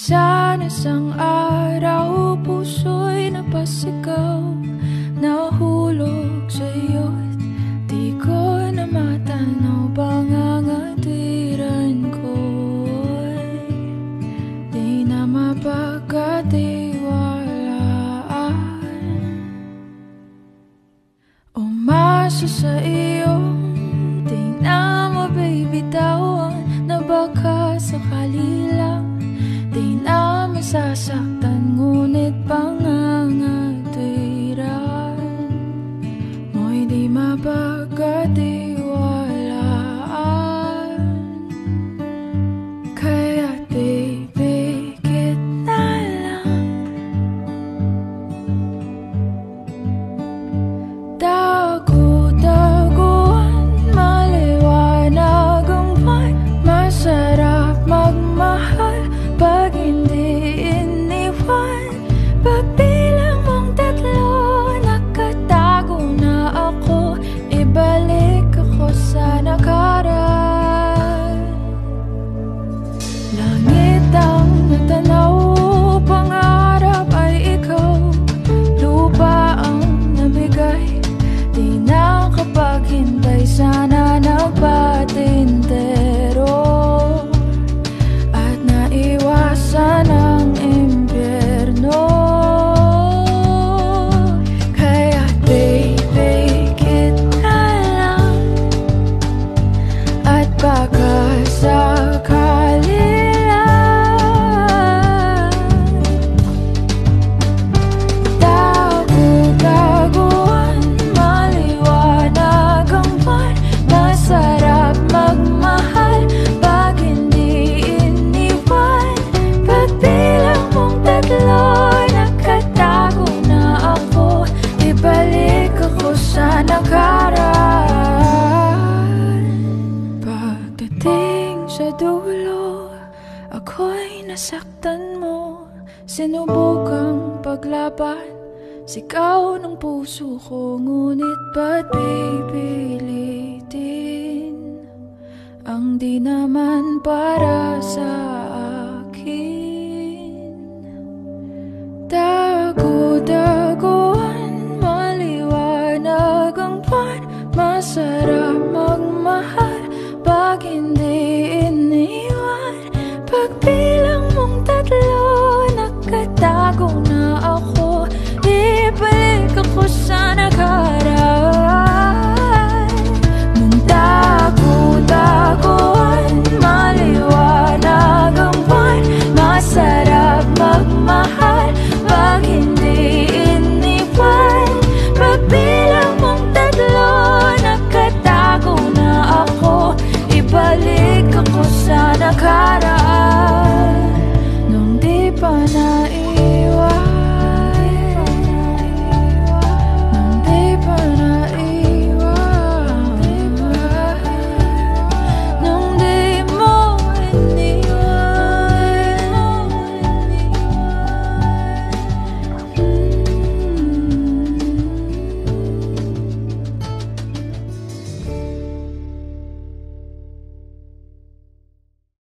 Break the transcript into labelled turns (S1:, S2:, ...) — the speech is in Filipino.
S1: Minsan isang araw, puso'y napasigaw, nahulog sa'yo't di ko na matanaw. Pangangatiran ko'y di na mapagkatiwalaan. Umasa sa iyong di na mabibitawan, na baka sakali lang di na masasaktan. Ngunit pangangatiran mo'y di mapagkatiwalaan. Kaya't pipikit na lang, dagu-daguan, maliwanag ang buwan. Masarap magmahal pag hindi iniwan. Pagbilang mong tatlo, nakatago na ako. Ibalik ako sa nakaraan. Langit ang natanaw, pangarap ay ikaw. Lupa ang nabigay, di na kapaghintay. Sana nagpatintero at naiwasan ang impyerno. Kaya pipikit na lang, at baka sakali lang. Dagu-daguan, maliwanag ang buwan. Masarap magmahal pag hindi iniwan. Pagbilang mong tatlo, nakatago na ako. Ibalik ako sa nakaraan. Pagdating sa dulo, ako'y nasaktan mo. Sinubukang paglaban, sigaw ng puso ko. Ngunit ba't pipilitin ang di naman para sa akin? Dagu-daguan, maliwanag ang buwan. Masarap magmahal pag hindi iniwan. Pagbilang mong tatlo, nakatago na ako. Ibalik ako sa nakaraan.